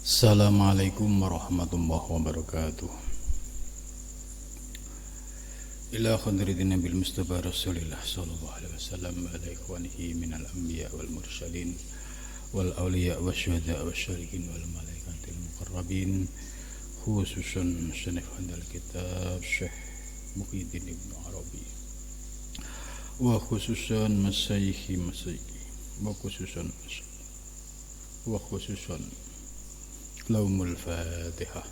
Assalamualaikum warahmatullahi wabarakatuh. Ila khadridin Nabil Mustafa Rasulillah sallallahu alaihi wasallam wa ala ikhwanihi minal anbiya wal mursalin wal awliya wasyuhada wasyarikin wal malaikatil muqarrabin, khususan sanif handal kitab Syekh Muhyiddin Ibn Arabi wa khususan masyayikhi wa khususan Laumul Fatihah.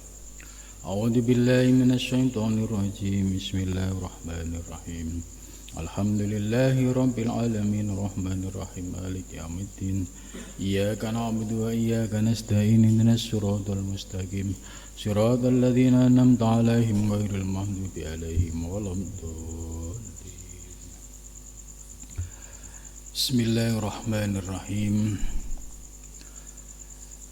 A'udzu billahi minasyaitonir rajim. Bismillahirrahmanirrahim. Alhamdulillahi rabbil alamin arrahmanir rahim maliki yaumiddin. Iyyaka na'budu wa iyyaka nasta'in ihdinas siratal mustaqim. Siratal ladzina an'amta 'alaihim ghairil maghdubi 'alaihim waladdallin. Bismillahirrahmanirrahim.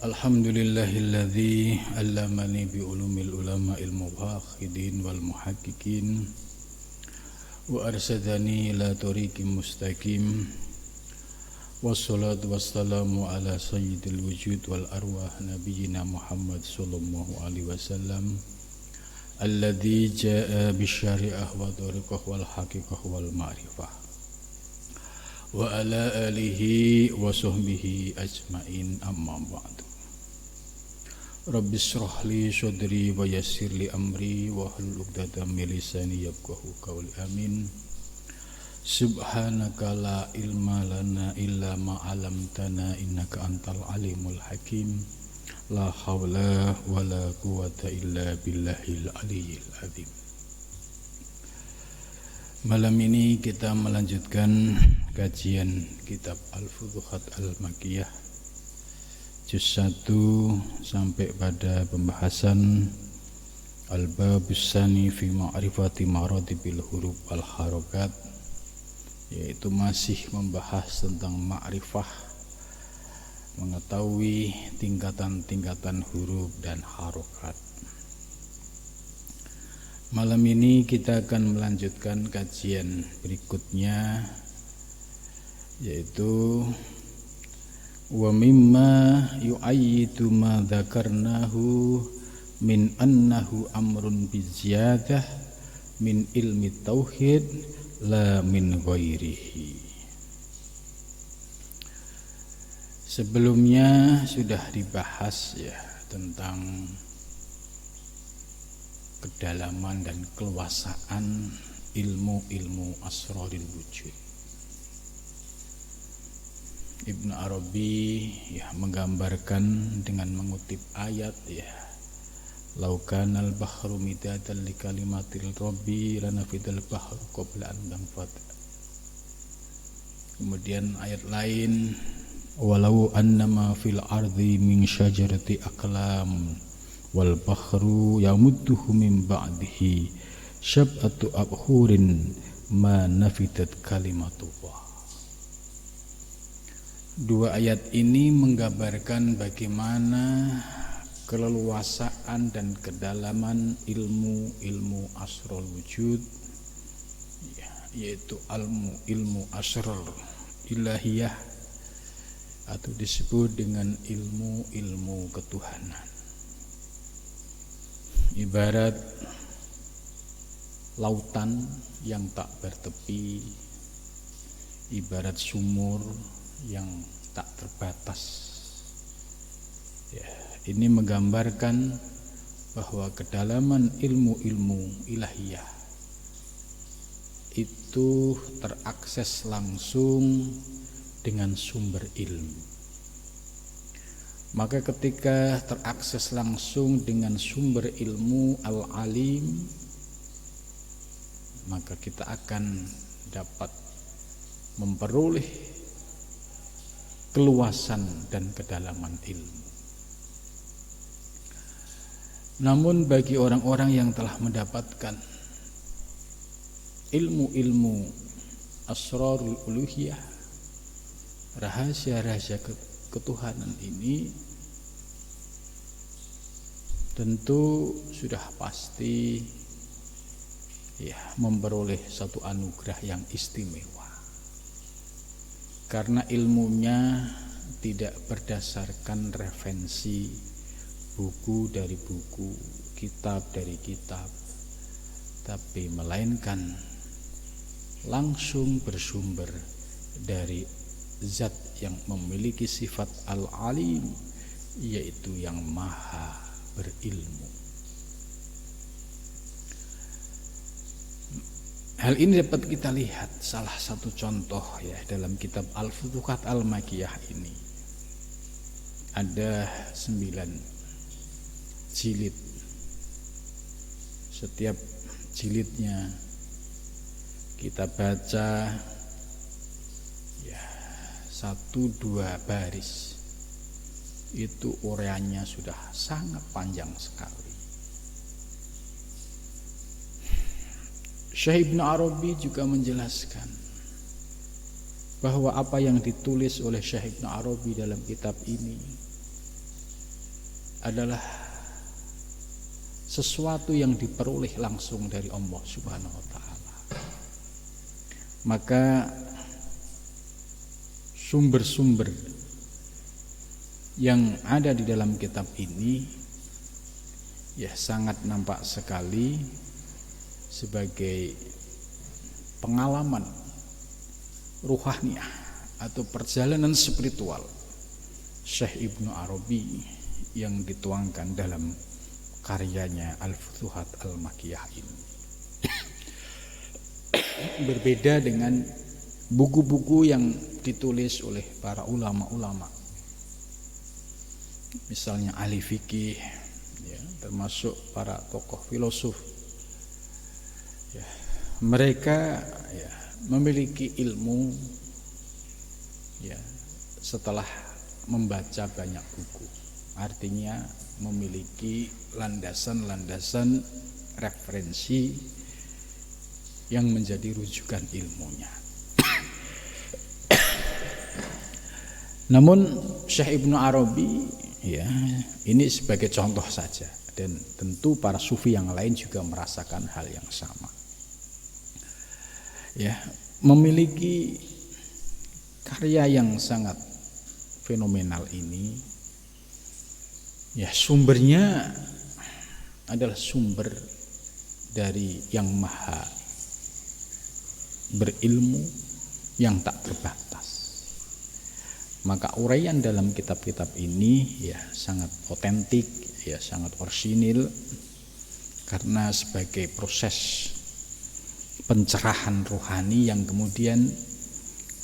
Alhamdulillahilladzi allamani bi ulumil ulama'il muwahhidin wal muhaqqiqin wa arsadani ila tariqim mustaqim. Wassalatu wassalamu ala sayyidil wujud wal arwah nabiyyina Muhammad sallallahu alaihi wasallam alladzi jaa bisyari'ah wa tariqah wal haqiqah wal ma'rifah wa ala alihi wa sahbihi ajmain, amma ba'du. Rabbi shrah li sadri wa yassir li amri wa hlul 'uqdatam min lisani yafqahu qawli. Amin. Subhanaka la ilma lana illa ma 'allamtana innaka antal alimul hakim. La haula wa la quwwata illa billahil aliyyil azim. Malam ini kita melanjutkan kajian kitab Al-Futuhat Al-Makkiyah juz 1 sampai pada pembahasan Al-Babus Tsani fi ma'rifati maratibil huruf wal harakat, yaitu masih membahas tentang ma'rifah, mengetahui tingkatan-tingkatan huruf dan harokat. Malam ini kita akan melanjutkan kajian berikutnya, yaitu wa mimma yu'ayyidu ma dzakarnahu min annahu amrun biziyadah min ilmi tauhid la min ghairihi. Sebelumnya sudah dibahas ya tentang kedalaman dan keluasaan ilmu-ilmu asrarul wujud. Ibnu Arabi ya menggambarkan dengan mengutip ayat ya, laukanal bahru midadan li kalimatil rabbi lanafidal bahru qabla an tanfad. Kemudian ayat lain, walau annama fil ardi min syajarati aqlam wal bahru yamudduhu min ba'dihi syab'atu abhurin ma nafidat kalimatullah. Dua ayat ini menggambarkan bagaimana keleluasaan dan kedalaman ilmu asrarul wujud, yaitu ilmu asrar ilahiyah atau disebut dengan ilmu ketuhanan. Ibarat lautan yang tak bertepi, ibarat sumur yang tak terbatas ya, ini menggambarkan bahwa kedalaman ilmu ilahiyah itu terakses langsung dengan sumber ilmu. Maka ketika terakses langsung dengan sumber ilmu al-alim, maka kita akan dapat memperoleh keluasan dan kedalaman ilmu. Namun bagi orang-orang yang telah mendapatkan ilmu asrarul uluhiyah, rahasia-rahasia ketuhanan ini, tentu sudah pasti ya memperoleh satu anugerah yang istimewa. Karena ilmunya tidak berdasarkan referensi buku dari buku, kitab dari kitab, tapi melainkan langsung bersumber dari zat yang memiliki sifat al-alim, yaitu yang maha berilmu. Hal ini dapat kita lihat salah satu contoh ya dalam kitab Al-Futuhat Al-Makkiyah ini. Ada 9 jilid. Setiap jilidnya kita baca ya 1-2 baris. Itu uraiannya sudah sangat panjang sekali. Syekh Ibnu Arabi juga menjelaskan bahwa apa yang ditulis oleh Syekh Ibnu Arabi dalam kitab ini adalah sesuatu yang diperoleh langsung dari Allah Subhanahu wa taala. Maka sumber-sumber yang ada di dalam kitab ini ya sangat nampak sekali sebagai pengalaman ruhaniyah atau perjalanan spiritual Syekh Ibnu Arabi yang dituangkan dalam karyanya Al-Futuhat Al-Makkiyah ini. Berbeda dengan buku-buku yang ditulis oleh para ulama-ulama, misalnya ahli fikih ya, termasuk para tokoh filosof ya, mereka ya memiliki ilmu ya setelah membaca banyak buku, artinya memiliki landasan-landasan referensi yang menjadi rujukan ilmunya. Namun Syekh Ibnu Arabi ya ini sebagai contoh saja, dan tentu para sufi yang lain juga merasakan hal yang sama. Ya, memiliki karya yang sangat fenomenal ini ya sumbernya adalah sumber dari yang maha berilmu yang tak terbatas. Maka uraian dalam kitab-kitab ini ya sangat otentik, ya sangat orsinil, karena sebagai proses pencerahan rohani yang kemudian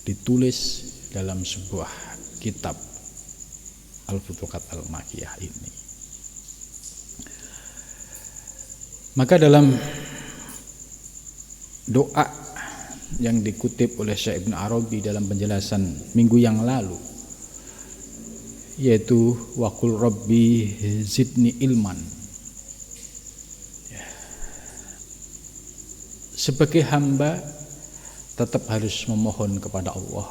ditulis dalam sebuah kitab Al-Futuhat Al-Makkiyah ini. Maka dalam doa yang dikutip oleh Syekh Ibnu Arabi dalam penjelasan minggu yang lalu, yaitu waqul rabbi zidni ilman. Sebagai hamba tetap harus memohon kepada Allah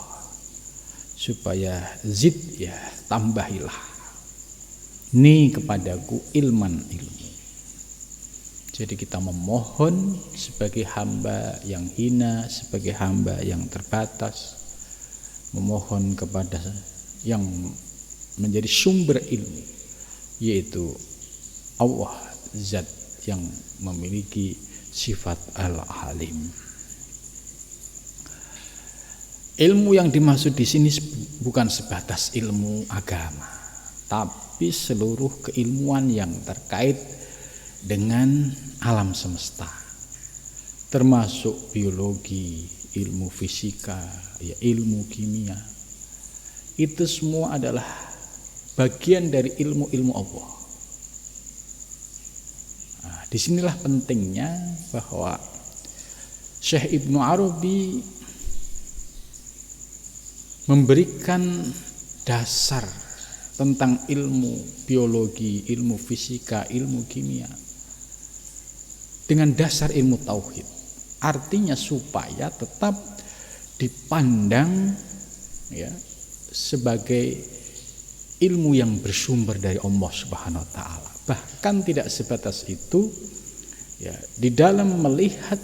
supaya zid ya tambahilah ni kepadaku ilman ilmu. Jadi kita memohon sebagai hamba yang hina, sebagai hamba yang terbatas, memohon kepada yang menjadi sumber ilmu, yaitu Allah, zat yang memiliki sifat al-alim. Ilmu yang dimaksud di sini bukan sebatas ilmu agama, tapi seluruh keilmuan yang terkait dengan alam semesta, termasuk biologi, ilmu fisika, ya ilmu kimia. Itu semua adalah bagian dari ilmu-ilmu Allah. Nah, disinilah pentingnya bahwa Syekh Ibnu Arabi memberikan dasar tentang ilmu biologi, ilmu fisika, ilmu kimia dengan dasar ilmu tauhid. Artinya supaya tetap dipandang ya sebagai ilmu yang bersumber dari Allah Subhanahu wa taala. Bahkan tidak sebatas itu ya, di dalam melihat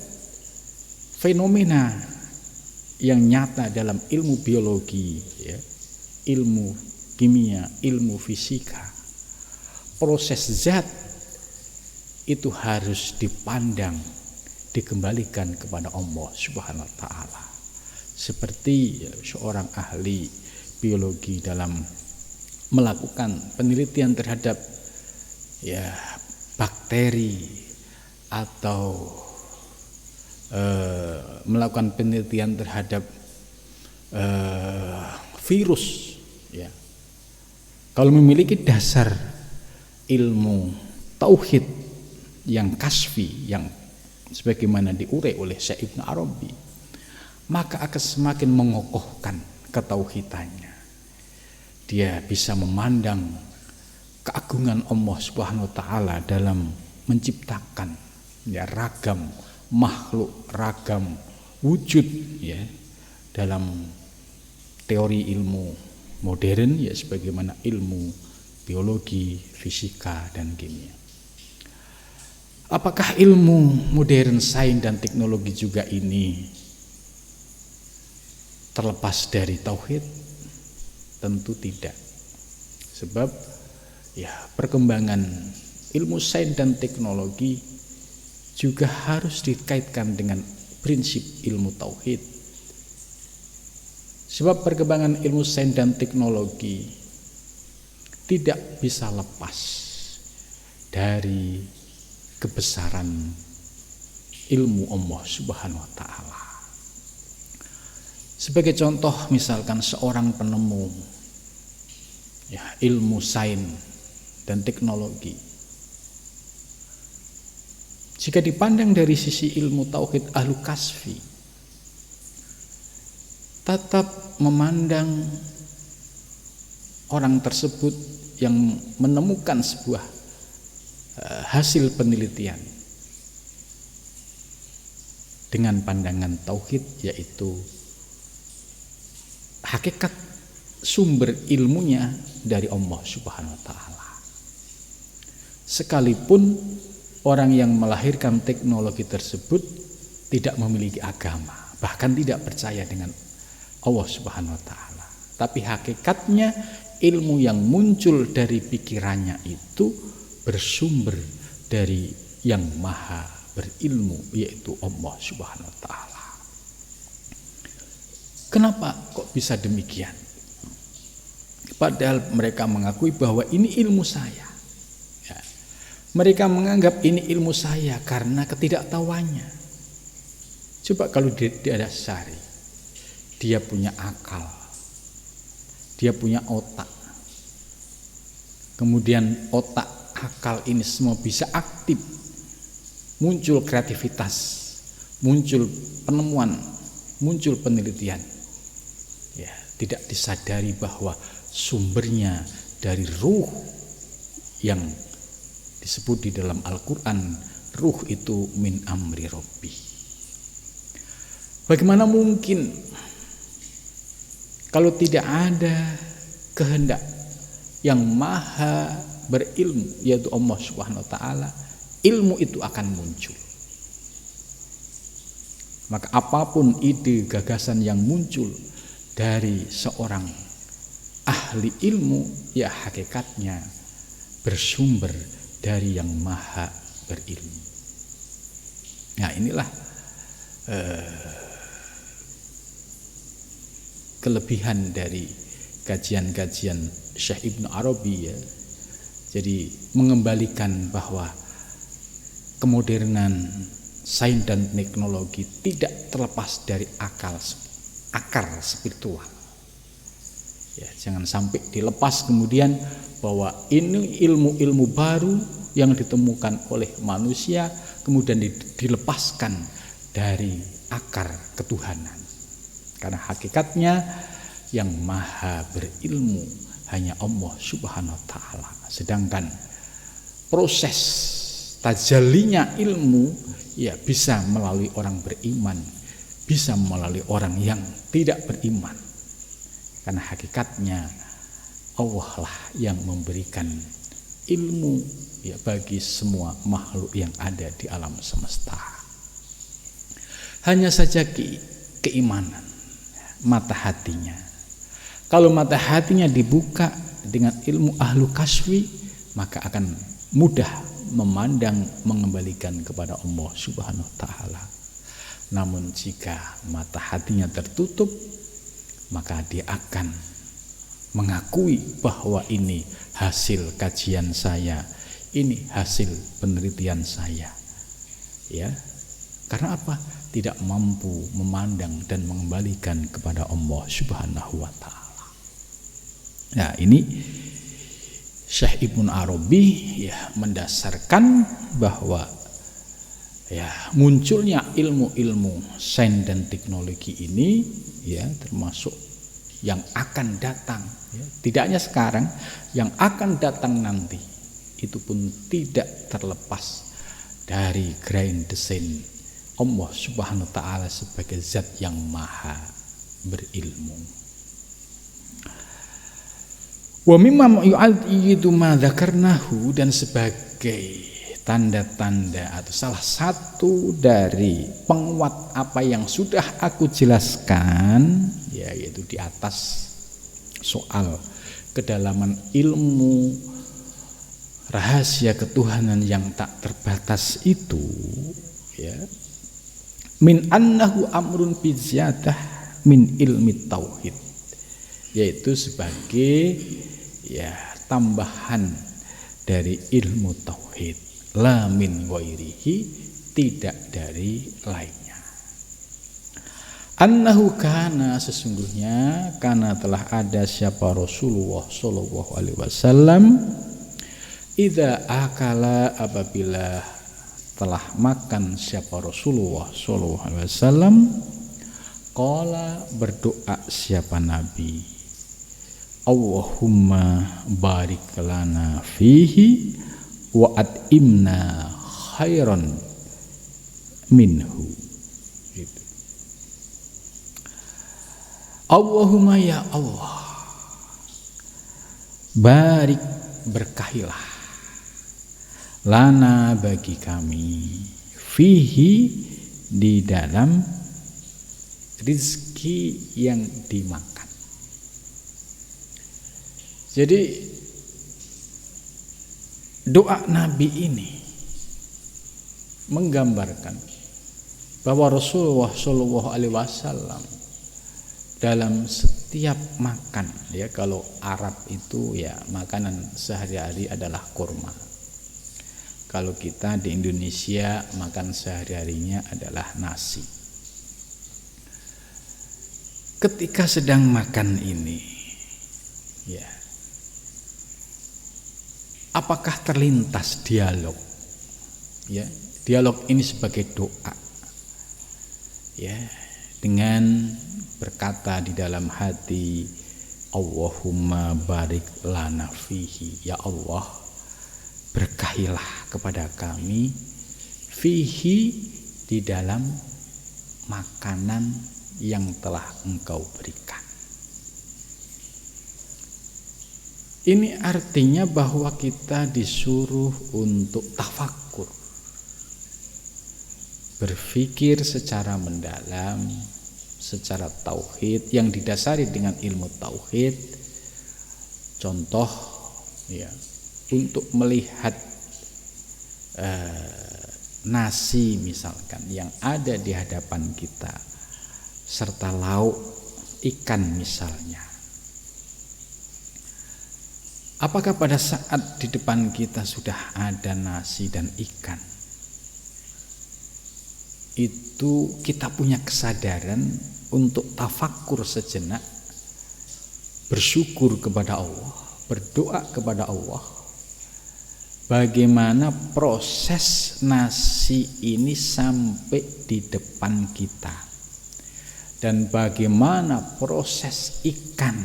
fenomena yang nyata dalam ilmu biologi ya, ilmu kimia, ilmu fisika, proses zat itu harus dipandang, dikembalikan kepada Allah Subhanahu wa taala. Seperti seorang ahli biologi dalam melakukan penelitian terhadap bakteri atau melakukan penelitian terhadap virus, kalau memiliki dasar ilmu tauhid yang kasfi, yang sebagaimana diurai oleh Syekh Ibnu Arabi, maka akan semakin mengokohkan ketauhidannya. Dia bisa memandang keagungan Allah Subhanahu wa taala dalam menciptakan ragam makhluk, ragam wujud dalam teori ilmu modern sebagaimana ilmu biologi, fisika dan kimia. Apakah ilmu modern, sains dan teknologi juga ini terlepas dari tauhid? Tentu tidak. Sebab perkembangan ilmu sains dan teknologi juga harus dikaitkan dengan prinsip ilmu tauhid. Sebab perkembangan ilmu sains dan teknologi tidak bisa lepas dari kebesaran ilmu Allah Subhanahu wa taala. Sebagai contoh, misalkan seorang penemu ilmu sains dan teknologi, jika dipandang dari sisi ilmu tauhid ahlu kasfi, tetap memandang orang tersebut yang menemukan sebuah hasil penelitian dengan pandangan tauhid, yaitu hakikat sumber ilmunya dari Allah Subhanahu wa taala. Sekalipun orang yang melahirkan teknologi tersebut tidak memiliki agama, bahkan tidak percaya dengan Allah Subhanahu wa taala, tapi hakikatnya ilmu yang muncul dari pikirannya itu bersumber dari yang maha berilmu, yaitu Allah Subhanahu wa taala. Kenapa kok bisa demikian? Padahal mereka mengakui bahwa ini ilmu saya. Mereka menganggap ini ilmu saya karena ketidaktahuannya. Coba kalau didasari, dia punya akal, dia punya otak, kemudian otak, akal ini semua bisa aktif, muncul kreativitas, muncul penemuan, muncul penelitian, tidak disadari bahwa sumbernya dari ruh yang disebut di dalam Al-Quran, ruh itu min amri Rabbi. Bagaimana mungkin kalau tidak ada kehendak yang maha berilmu, yaitu Allah Subhanahu wa taala, ilmu itu akan muncul. Maka apapun ide gagasan yang muncul dari seorang ahli ilmu, hakikatnya bersumber dari yang maha berilmu. Nah, inilah kelebihan dari kajian-kajian Syekh Ibnu Arabi, Jadi mengembalikan bahwa kemodernan sains dan teknologi tidak terlepas dari akar spiritual. Jangan sampai dilepas kemudian bahwa ini ilmu-ilmu baru yang ditemukan oleh manusia kemudian dilepaskan dari akar ketuhanan. Karena hakikatnya yang maha berilmu hanya Allah Subhanahu wa taala. Sedangkan proses tajallinya ilmu bisa melalui orang beriman, bisa melalui orang yang tidak beriman. Karena hakikatnya Allah lah yang memberikan ilmu bagi semua makhluk yang ada di alam semesta. Hanya saja keimanan, mata hatinya. Kalau mata hatinya dibuka dengan ilmu ahlu kasfi, maka akan mudah memandang mengembalikan kepada Allah Subhanahu wa taala. Namun jika mata hatinya tertutup, maka dia akan mengakui bahwa ini hasil kajian saya, ini hasil penelitian saya. Ya. Karena apa? Tidak mampu memandang dan mengembalikan kepada Allah Subhanahu wa taala. Nah, ini Syekh Ibnu Arabi ya mendasarkan bahwa ya munculnya ilmu-ilmu sains dan teknologi ini ya termasuk yang akan datang ya, tidak hanya sekarang, yang akan datang nanti itu pun tidak terlepas dari grand design Allah Subhanahu wa taala sebagai zat yang maha berilmu. Wa mimma yu'addu ma dzakarnahu, dan sebagai tanda-tanda atau salah satu dari penguat apa yang sudah aku jelaskan ya, yaitu di atas soal kedalaman ilmu rahasia ketuhanan yang tak terbatas itu ya, min annahu amrun bi ziyadah min ilmi tauhid, yaitu sebagai ya tambahan dari ilmu tauhid, la min ghairihi, tidak dari lainnya. Annahu kana, sesungguhnya kana telah ada siapa Rasulullah sallallahu alaihi wasallam, idza akala, apabila telah makan siapa Rasulullah sallallahu alaihi wasallam, qala, berdoa siapa Nabi, Allahumma barik lana fihi wa at'imna khairan minhu. Gitu. Allahumma, ya Allah, barik, berkahilah, lana, bagi kami, fihi, di dalam rizki yang dimakan. Jadi doa Nabi ini menggambarkan bahwa Rasulullah Shallallahu Alaihi Wasallam dalam setiap makan, ya kalau Arab itu ya makanan sehari-hari adalah kurma. Kalau kita di Indonesia makan sehari-harinya adalah nasi. Ketika sedang makan ini, ya, apakah terlintas dialog? Ya, dialog ini sebagai doa. Ya, dengan berkata di dalam hati, Allahumma barik lana fihi, ya Allah, berkahilah kepada kami fihi, di dalam makanan yang telah Engkau berikan. Ini artinya bahwa kita disuruh untuk tafakkur, berpikir secara mendalam, secara tauhid yang didasari dengan ilmu tauhid. Contoh ya, untuk melihat nasi misalkan yang ada di hadapan kita serta lauk ikan misalnya, apakah pada saat di depan kita sudah ada nasi dan ikan itu kita punya kesadaran untuk tafakkur sejenak, bersyukur kepada Allah, berdoa kepada Allah, bagaimana proses nasi ini sampai di depan kita, dan bagaimana proses ikan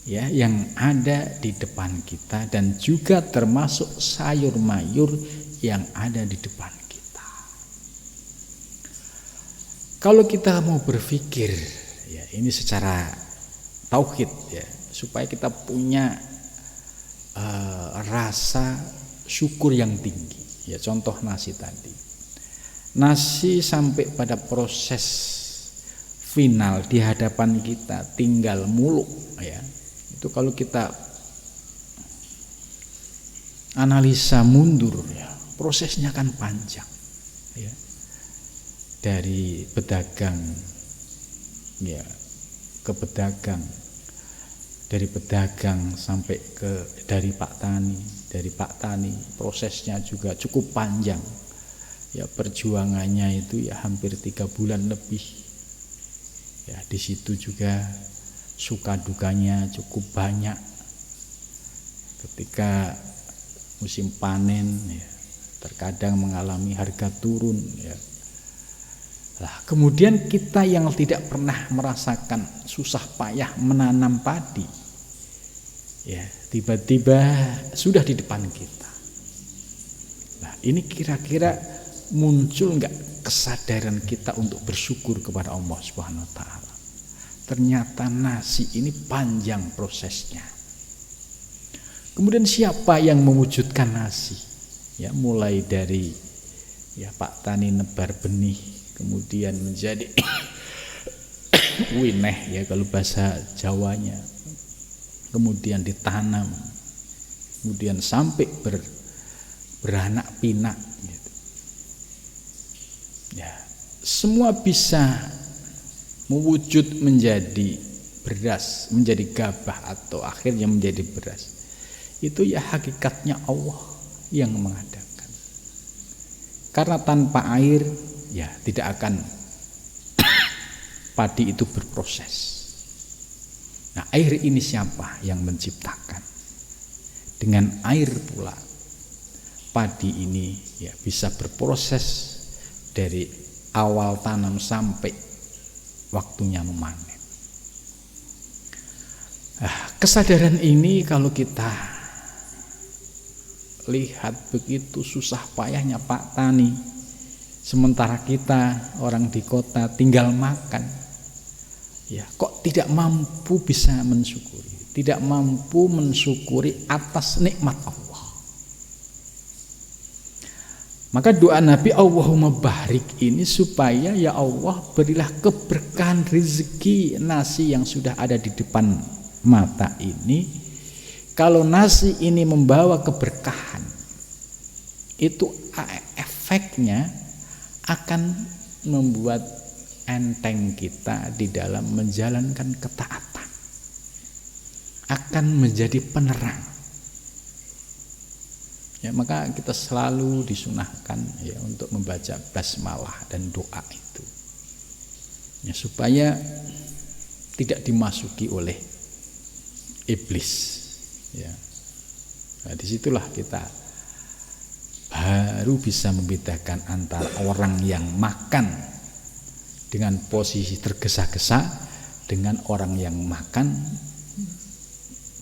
ya yang ada di depan kita, dan juga termasuk sayur mayur yang ada di depan kita. Kalau kita mau berpikir ya ini secara tauhid ya, supaya kita punya rasa syukur yang tinggi ya, contoh nasi tadi, nasi sampai pada proses final di hadapan kita tinggal muluk ya, itu kalau kita analisa mundur ya, prosesnya kan panjang ya. Dari pedagang ya ke pedagang, dari pedagang sampai ke dari Pak Tani, dari Pak Tani prosesnya juga cukup panjang ya, perjuangannya itu ya hampir 3 bulan lebih ya. Di situ juga suka dukanya cukup banyak ketika musim panen ya, terkadang mengalami harga turun ya. Lah, kemudian kita yang tidak pernah merasakan susah payah menanam padi ya, tiba-tiba sudah di depan kita. Nah, ini kira-kira muncul enggak kesadaran kita untuk bersyukur kepada Allah Subhanahu wa taala? Ternyata nasi ini panjang prosesnya. Kemudian siapa yang mewujudkan nasi? Ya, mulai dari ya Pak Tani nebar benih, kemudian menjadi wineh ya kalau bahasa Jawanya, kemudian ditanam, kemudian sampai beranak pinak gitu. Ya, semua bisa mewujud menjadi beras, menjadi gabah atau akhirnya menjadi beras. Itu ya hakikatnya Allah yang mengadakan. Karena tanpa air ya tidak akan padi itu berproses. Nah, air ini siapa yang menciptakan? Dengan air pula padi ini ya bisa berproses dari awal tanam sampai waktunya memanen. Kesadaran ini kalau kita lihat begitu susah payahnya Pak Tani, sementara kita orang di kota tinggal makan ya, kok tidak mampu bisa mensyukuri, tidak mampu mensyukuri atas nikmat Allah. Maka doa Nabi Allahumma barik ini supaya ya Allah berilah keberkahan rezeki nasi yang sudah ada di depan mata ini. Kalau nasi ini membawa keberkahan, itu efeknya akan membuat enteng kita di dalam menjalankan ketaatan, akan menjadi penerang. Ya, maka kita selalu disunahkan ya untuk membaca basmalah dan doa itu, ya, supaya tidak dimasuki oleh iblis. Ya, nah, disitulah kita baru bisa membedakan antara orang yang makan dengan posisi tergesa-gesa dengan orang yang makan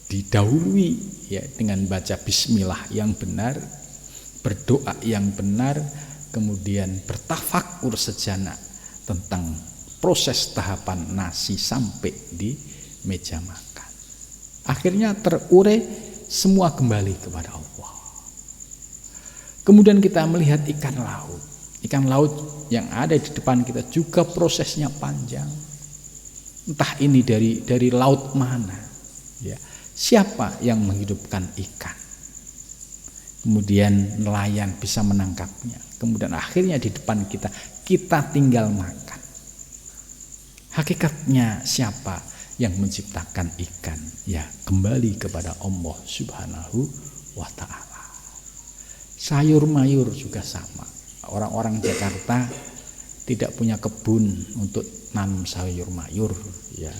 didahului ya dengan baca bismillah yang benar, berdoa yang benar, kemudian bertafakur sejenak tentang proses tahapan nasi sampai di meja makan. Akhirnya terurai, semua kembali kepada Allah. Kemudian kita melihat ikan laut. Ikan laut yang ada di depan kita juga prosesnya panjang. Entah ini dari laut mana. Ya, siapa yang menghidupkan ikan? Kemudian nelayan bisa menangkapnya. Kemudian akhirnya di depan kita tinggal makan. Hakikatnya siapa yang menciptakan ikan? Ya, kembali kepada Allah Subhanahu wa ta'ala. Sayur mayur juga sama. Orang-orang Jakarta tidak punya kebun untuk nanam sayur mayur ya.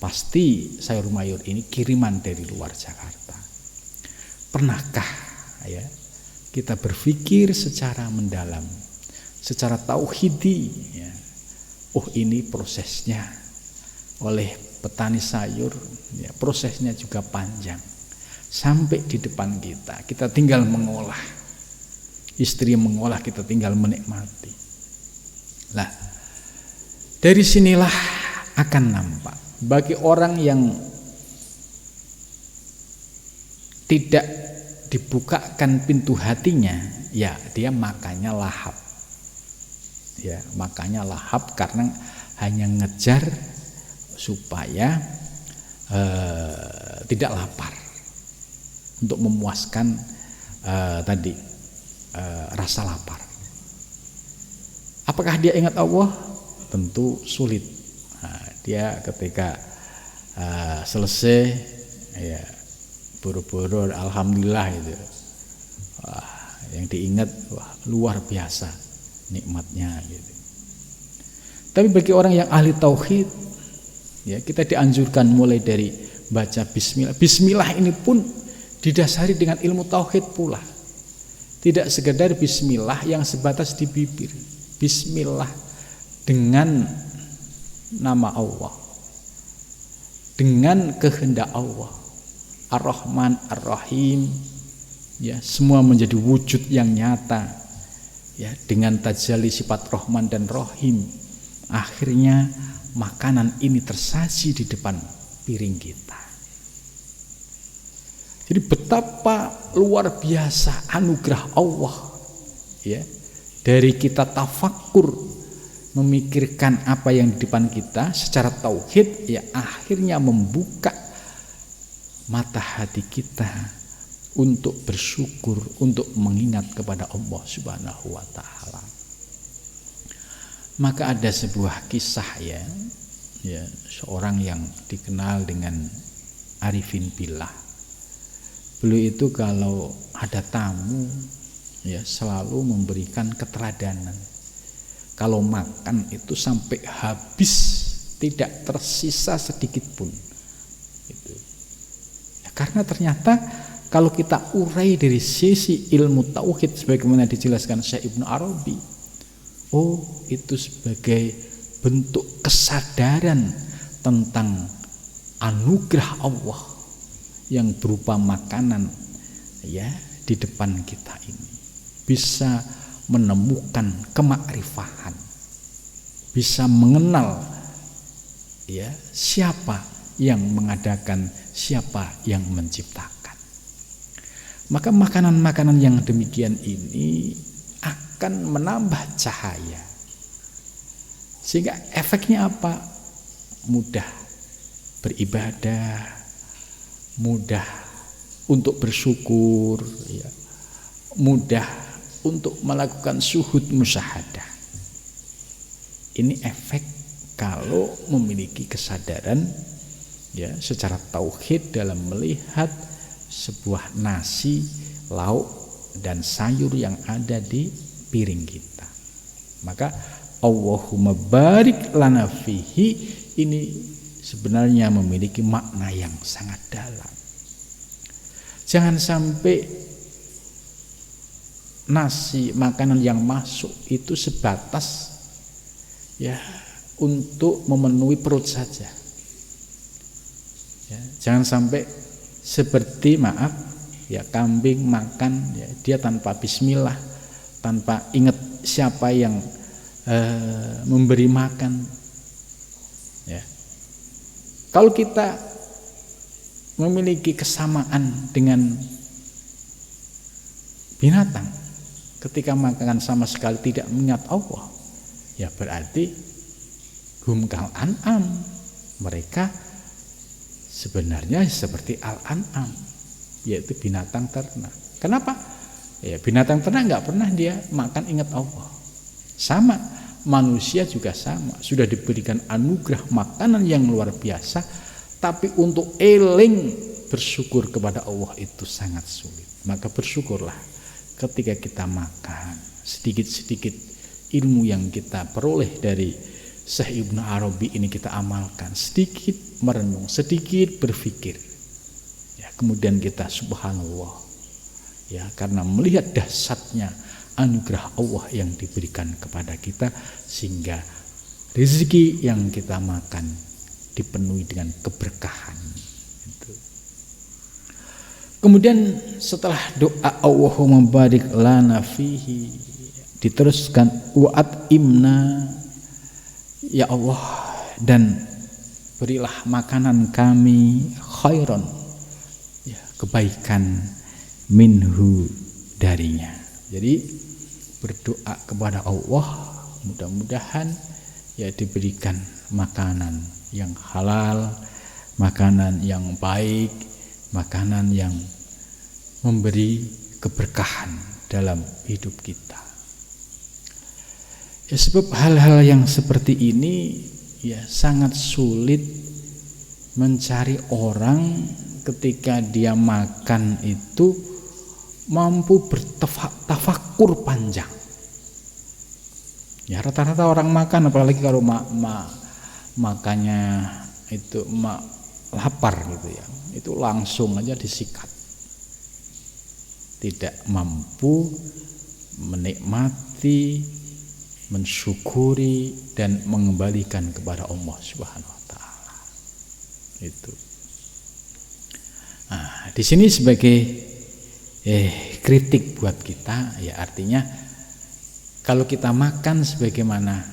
Pasti sayur mayur ini kiriman dari luar Jakarta. Pernahkah ya kita berpikir secara mendalam, secara tauhidi ya. Oh, ini prosesnya oleh petani sayur ya, prosesnya juga panjang sampai di depan kita tinggal mengolah, istri mengolah, kita tinggal menikmati. Lah, dari sinilah akan nampak bagi orang yang tidak dibukakan pintu hatinya, ya dia makannya lahap. Ya, makannya lahap karena hanya ngejar supaya tidak lapar, untuk memuaskan rasa lapar. Apakah dia ingat Allah? Tentu sulit. Dia ketika selesai ya buru-buru alhamdulillah itu. Yang diingat luar biasa nikmatnya gitu. Tapi bagi orang yang ahli tauhid, ya kita dianjurkan mulai dari baca bismillah. Bismillah ini pun didasari dengan ilmu tauhid pula. Tidak sekedar bismillah yang sebatas di bibir. Bismillah dengan nama Allah, dengan kehendak Allah, Ar-Rahman, Ar-Rahim, ya semua menjadi wujud yang nyata, ya dengan tajalli sifat Rahman dan Rahim. Akhirnya makanan ini tersaji di depan piring kita. Jadi betapa luar biasa anugerah Allah, ya dari kita tafakkur memikirkan apa yang di depan kita secara tauhid, ya akhirnya membuka mata hati kita untuk bersyukur, untuk mengingat kepada Allah Subhanahu wa taala. Maka ada sebuah kisah ya seorang yang dikenal dengan Arifin Billah. Beliau itu kalau ada tamu ya selalu memberikan keteladanan. Kalau makan itu sampai habis, tidak tersisa sedikit pun. Gitu. Ya, karena ternyata kalau kita urai dari sisi ilmu tauhid sebagaimana dijelaskan Syekh Ibnu Arabi, itu sebagai bentuk kesadaran tentang anugerah Allah yang berupa makanan ya di depan kita ini, bisa menemukan kemakrifahan, bisa mengenal ya siapa yang mengadakan, siapa yang menciptakan. Maka makanan-makanan yang demikian ini akan menambah cahaya, sehingga efeknya apa? Mudah beribadah, mudah untuk bersyukur, ya, mudah untuk melakukan syuhud musyahadah. Ini efek kalau memiliki kesadaran ya secara tauhid dalam melihat sebuah nasi, lauk dan sayur yang ada di piring kita. Maka Allahumma barik lana fihi ini sebenarnya memiliki makna yang sangat dalam. Jangan sampai nasi, makanan yang masuk itu sebatas ya untuk memenuhi perut saja. Ya, jangan sampai seperti ya kambing makan ya, dia tanpa bismillah, tanpa ingat siapa yang memberi makan. Ya. Kalau kita memiliki kesamaan dengan binatang, ketika makan sama sekali tidak mengingat Allah, ya berarti hum kal an'am, mereka sebenarnya seperti al-an'am, yaitu binatang ternak. Kenapa? Ya binatang ternak nggak pernah dia makan ingat Allah. Sama, manusia juga sama, sudah diberikan anugerah makanan yang luar biasa, tapi untuk eling bersyukur kepada Allah itu sangat sulit. Maka bersyukurlah ketika kita makan, sedikit-sedikit ilmu yang kita peroleh dari Syekh Ibnu Arabi ini kita amalkan, sedikit merenung, sedikit berpikir. Ya, kemudian kita subhanallah. Ya, karena melihat dahsyatnya anugerah Allah yang diberikan kepada kita, sehingga rezeki yang kita makan dipenuhi dengan keberkahan. Kemudian setelah doa Allahumma barik lana fihi, diteruskan wa'at imna, ya Allah, dan berilah makanan kami khairon, ya, kebaikan, minhu, darinya. Jadi berdoa kepada Allah, mudah-mudahan ya diberikan makanan yang halal, makanan yang baik, makanan yang memberi keberkahan dalam hidup kita. Ya, sebab hal-hal yang seperti ini ya sangat sulit mencari orang ketika dia makan itu mampu bertafakur panjang. Ya rata-rata orang makan, apalagi kalau makannya itu lapar gitu ya, itu langsung aja disikat, tidak mampu menikmati, mensyukuri dan mengembalikan kepada Allah Subhanahu wa taala. Itu. Nah, di sini sebagai kritik buat kita, ya artinya kalau kita makan sebagaimana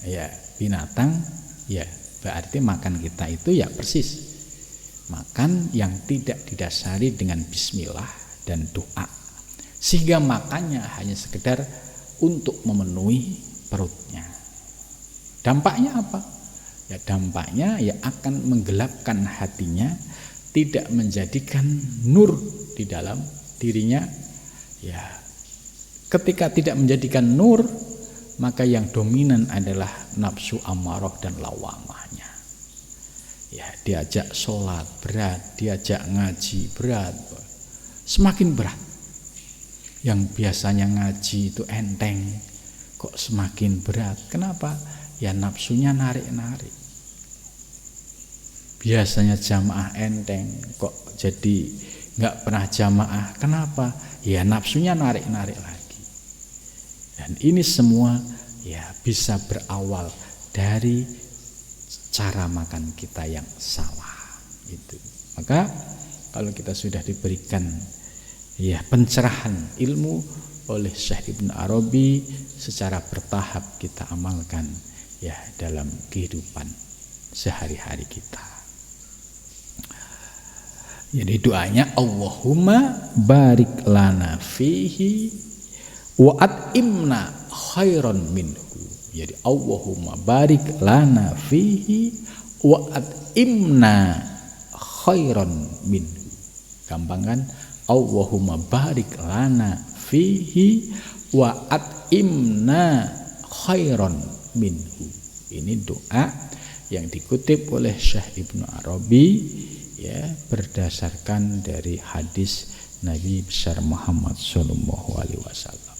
ya binatang, ya berarti makan kita itu ya persis makan yang tidak didasari dengan bismillah dan doa, sehingga makannya hanya sekedar untuk memenuhi perutnya. Dampaknya apa? Ya dampaknya ya akan menggelapkan hatinya, tidak menjadikan nur di dalam dirinya. Ya ketika tidak menjadikan nur, maka yang dominan adalah nafsu amarah dan lawamahnya. Ya diajak sholat berat, diajak ngaji berat, semakin berat. Yang biasanya ngaji itu enteng, kok semakin berat. Kenapa? Ya nafsunya narik-narik. Biasanya jamaah enteng, kok jadi nggak pernah jamaah. Kenapa? Ya nafsunya narik-narik lagi. Dan ini semua ya bisa berawal dari cara makan kita yang salah. Itu. Maka kalau kita sudah diberikan ya pencerahan ilmu oleh Syekh Ibnu Arabi, secara bertahap kita amalkan ya dalam kehidupan sehari-hari kita. Jadi doanya Allahumma barik lana fihi wa at'imna khairan minhu. Jadi Allahumma barik lana fihi wa at'imna khairan minhu. Gampang kan? Allahumma barik lana fihi wa at'imna khairan minhu. Ini doa yang dikutip oleh Syekh Ibnu Arabi ya berdasarkan dari hadis Nabi besar Muhammad sallallahu alaihi wasallam.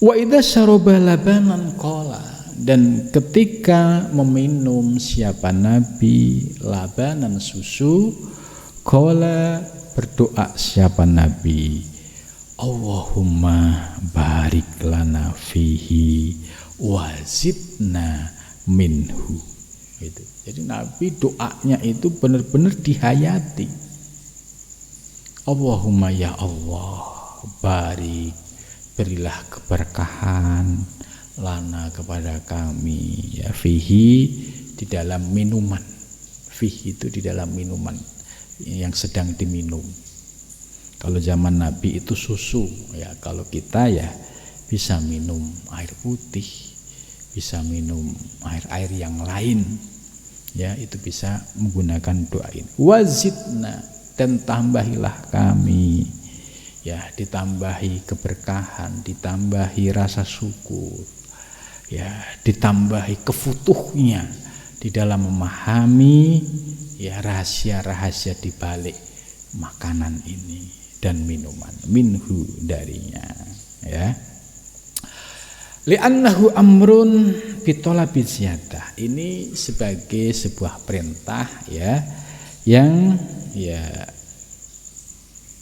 Wa idza syaraba labanan qala, dan ketika meminum siapa Nabi labanan susu, qala berdoa siapa Nabi, Allahumma barik lana fihi wazidna minhu. Gitu. Jadi Nabi doanya itu benar-benar dihayati. Allahumma ya Allah barik, berilah keberkahan lana kepada kami ya fihi, di dalam minuman. Fihi itu di dalam minuman yang sedang diminum. Kalau zaman Nabi itu susu ya, kalau kita ya bisa minum air putih, bisa minum air-air yang lain ya, itu bisa menggunakan doa ini. Wazidna, dan tambahilah kami ya, ditambahi keberkahan, ditambahi rasa syukur ya, ditambahi kefutuhnya di dalam memahami ya rahasia-rahasia di balik makanan ini dan minuman, minhu darinya ya. Li'annahu amrun bitolabi ziyadah. Ini sebagai sebuah perintah ya, yang ya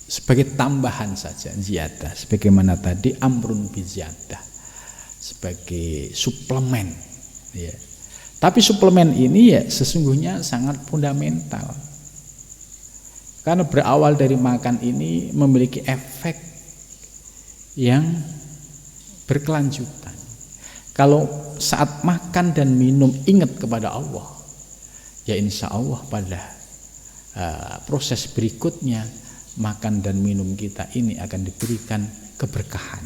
sebagai tambahan saja, ziyadah. Sebagaimana tadi amrun biziyadah, sebagai suplemen ya. Tapi suplemen ini ya sesungguhnya sangat fundamental. Karena berawal dari makan ini memiliki efek yang berkelanjutan. Kalau saat makan dan minum ingat kepada Allah, ya insya Allah pada proses berikutnya makan dan minum kita ini akan diberikan keberkahan,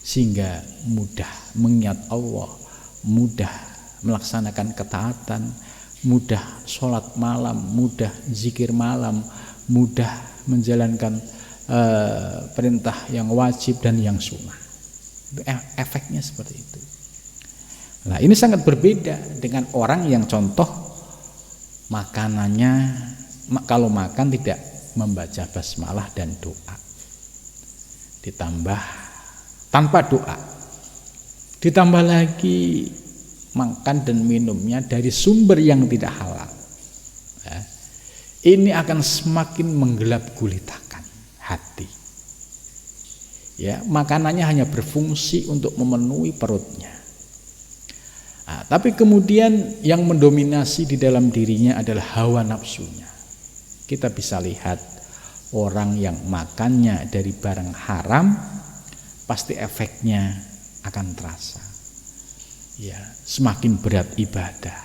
sehingga mudah mengingat Allah, mudah melaksanakan ketaatan, mudah sholat malam, mudah zikir malam, mudah menjalankan perintah yang wajib dan yang sunnah. Efeknya seperti itu. Nah, ini sangat berbeda dengan orang yang contoh makanannya kalau makan tidak membaca basmalah dan doa. Ditambah tanpa doa. Ditambah lagi makan dan minumnya dari sumber yang tidak halal. Ya. Ini akan semakin menggelap gulitakan hati. Ya, makanannya hanya berfungsi untuk memenuhi perutnya. Nah, tapi kemudian yang mendominasi di dalam dirinya adalah hawa nafsunya. Kita bisa lihat orang yang makannya dari barang haram, pasti efeknya akan terasa. Ya, semakin berat ibadah,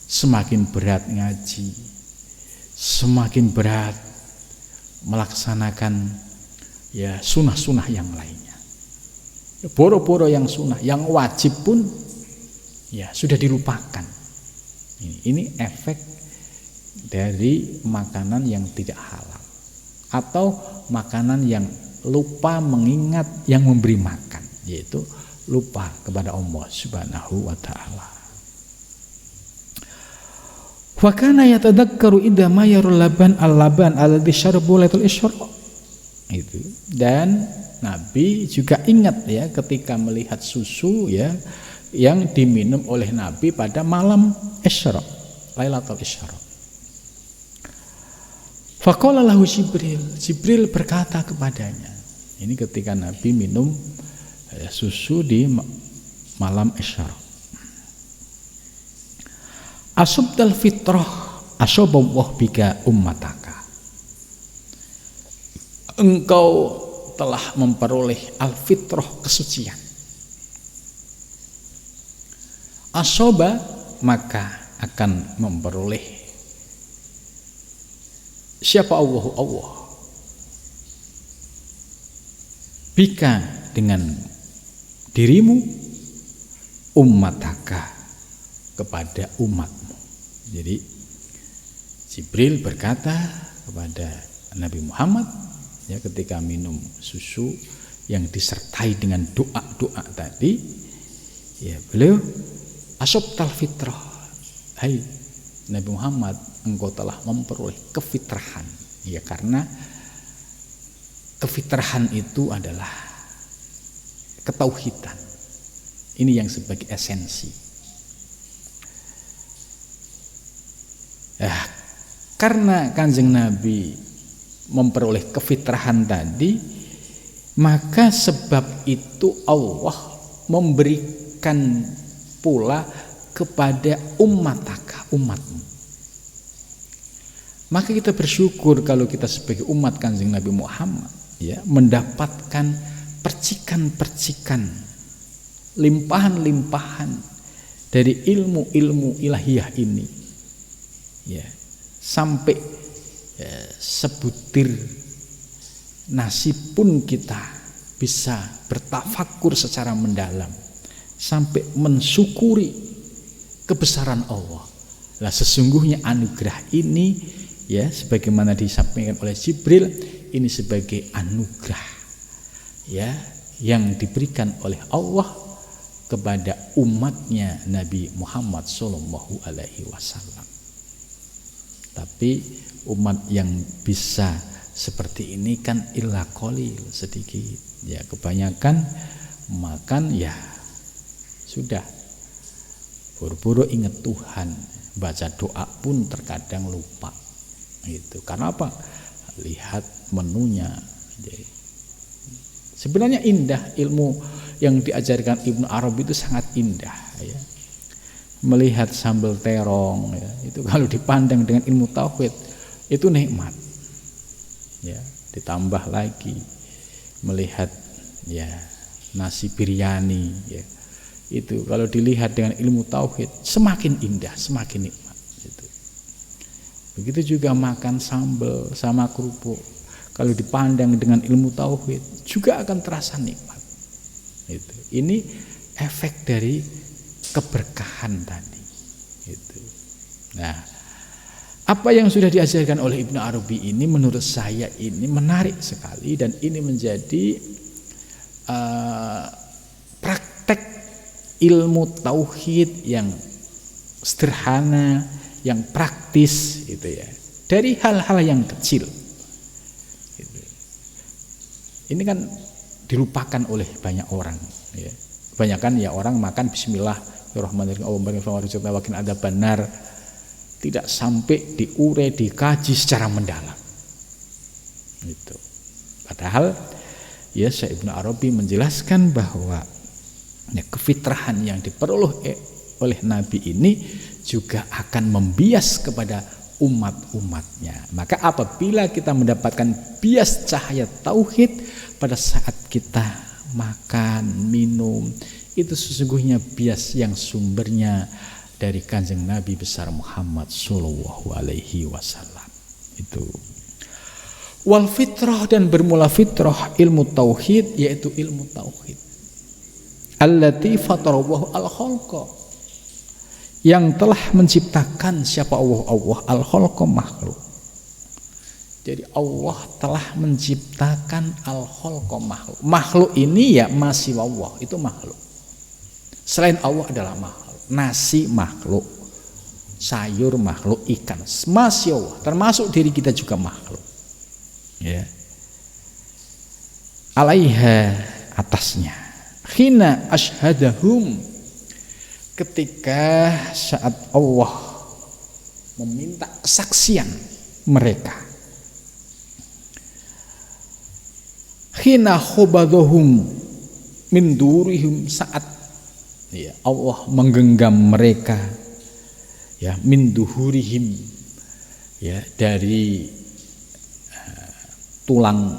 semakin berat ngaji, semakin berat melaksanakan ya sunah-sunah yang lainnya. Boro-boro yang sunah, yang wajib pun ya sudah dilupakan. Ini efek dari makanan yang tidak halal atau makanan yang lupa mengingat yang memberi makan, yaitu lupa kepada Allah Subhanahu wa taala. Wa kana yatadakkaru idza ma yarul laban al-laban alladhi syarabu lailatul isra. Itu. Dan Nabi juga ingat ya ketika melihat susu ya yang diminum oleh Nabi pada malam Isra, Lailatul Isra. Faqala lahu Jibril berkata kepadanya. Ini ketika Nabi minum susu di malam Isra. Asubdal fitrah asaballahu bika ummataka. Engkau telah memperoleh al-fitrah, kesucian. Asoba, maka akan memperoleh siapa Allah bika, dengan dirimu, ummataka, kepada umatmu. Jadi Jibril berkata kepada Nabi Muhammad ya ketika minum susu yang disertai dengan doa-doa tadi, ya beliau asabtal fitrah, hai Nabi Muhammad, engkau telah memperoleh kefitrahan. Ya, karena kefitrahan itu adalah ketauhidan. Ini yang sebagai esensi. Karena Kanjeng Nabi memperoleh kefitrahan tadi, maka sebab itu Allah memberikan pula kepada umatmu. Maka kita bersyukur kalau kita sebagai umat Kanjeng Nabi Muhammad ya mendapatkan percikan-percikan, limpahan-limpahan dari ilmu-ilmu ilahiyah ini. Ya, sampai sebutir nasi pun kita bisa bertafakur secara mendalam sampai mensyukuri kebesaran Allah. Nah, sesungguhnya anugerah ini ya sebagaimana disampaikan oleh Jibril, ini sebagai anugerah ya yang diberikan oleh Allah kepada umatnya Nabi Muhammad sallallahu alaihi wasallam. Tapi umat yang bisa seperti ini kan illa qalil, sedikit. Ya, kebanyakan makan ya sudah buru-buru ingat Tuhan, baca doa pun terkadang lupa. Itu karena apa? Lihat menunya. Jadi, sebenarnya indah ilmu yang diajarkan Ibnu Arabi itu sangat indah ya. Melihat sambal terong ya, itu kalau dipandang dengan ilmu tauhid itu nikmat. Ya, ditambah lagi melihat ya nasi biryani ya. Itu kalau dilihat dengan ilmu tauhid semakin indah, semakin nikmat gitu. Begitu juga makan sambal sama kerupuk, kalau dipandang dengan ilmu tauhid juga akan terasa nikmat. Itu. Ini efek dari keberkahan tadi. Itu. Nah, Apa yang sudah diajarkan oleh Ibnu Arabi ini menurut saya ini menarik sekali, dan ini menjadi praktek ilmu tauhid yang sederhana, yang praktis gitu ya, dari hal-hal yang kecil gitu. Ini kan dilupakan oleh banyak orang ya. Kebanyakan ya orang makan bismillahirrahmanirrahim, Allahumma ada benar, tidak sampai diure, dikaji secara mendalam. Itu. Padahal ya Syekh Ibnu Arabi menjelaskan bahwa ya, kefitrahan yang diperoleh oleh Nabi ini juga akan membias kepada umat-umatnya. Maka apabila kita mendapatkan bias cahaya tauhid pada saat kita makan, minum, itu sesungguhnya bias yang sumbernya dari Kanjeng Nabi besar Muhammad sallallahu alaihi wasallam. Itu. Wal fitrah, dan bermula fitrah ilmu tauhid, yaitu ilmu tauhid. Allati fatarallahu al-khalqa, yang telah menciptakan siapa Allah al-khalqa makhluk. Jadi Allah telah menciptakan al-khalqa makhluk. Makhluk ini ya masih Allah, itu makhluk. Selain Allah adalah makhluk. Nasi makhluk, sayur makhluk, ikan masih Allah, termasuk diri kita juga makhluk ya. Alaiha, atasnya, khina ashhadahum, ketika saat Allah meminta kesaksian mereka, khina khobadhum min durihim, saat ya, Allah menggenggam mereka ya, min duhurihim ya, dari tulang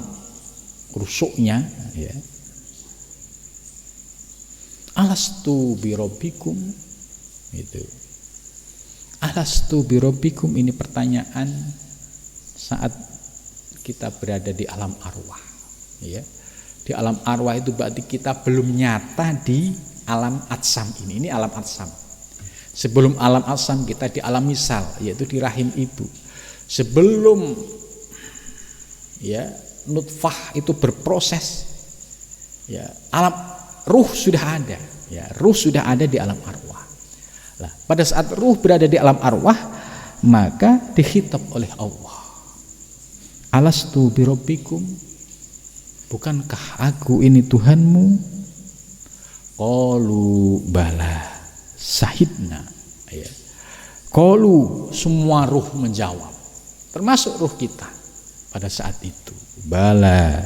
rusuknya ya. Alastu birabbikum, itu. Alastu birabbikum, ini pertanyaan saat kita berada di alam arwah ya. Di alam arwah itu berarti kita belum nyata di alam atsam ini alam atsam. Sebelum alam atsam kita di alam misal, yaitu di rahim ibu. Sebelum ya nutfah itu berproses ya, alam ruh sudah ada ya, ruh sudah ada di alam arwah. Nah, pada saat ruh berada di alam arwah, maka dihitab oleh Allah, alastu birabbikum, bukankah aku ini Tuhanmu? Qalu bala sahidna ya. Qalu, semua ruh menjawab, termasuk ruh kita pada saat itu, bala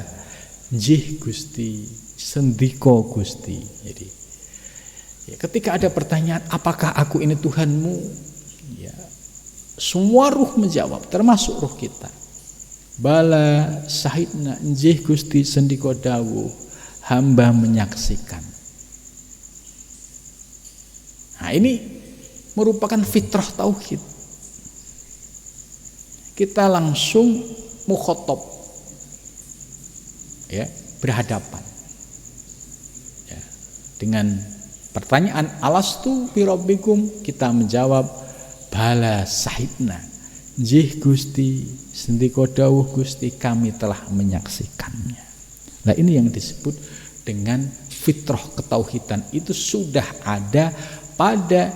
jih Gusti, sendiko Gusti. Jadi ya, ketika ada pertanyaan apakah aku ini Tuhanmu ya, semua ruh menjawab, termasuk ruh kita, bala sahidna, jih Gusti, sendiko dawuh, hamba menyaksikan. Nah, ini merupakan fitrah tauhid. Kita langsung mukhotob ya, berhadapan ya, dengan pertanyaan alastu birabbikum, kita menjawab bala sahidna, jih Gusti, sendika dawuh Gusti, kami telah menyaksikannya. Nah, ini yang disebut dengan fitrah ketauhidan, itu sudah ada pada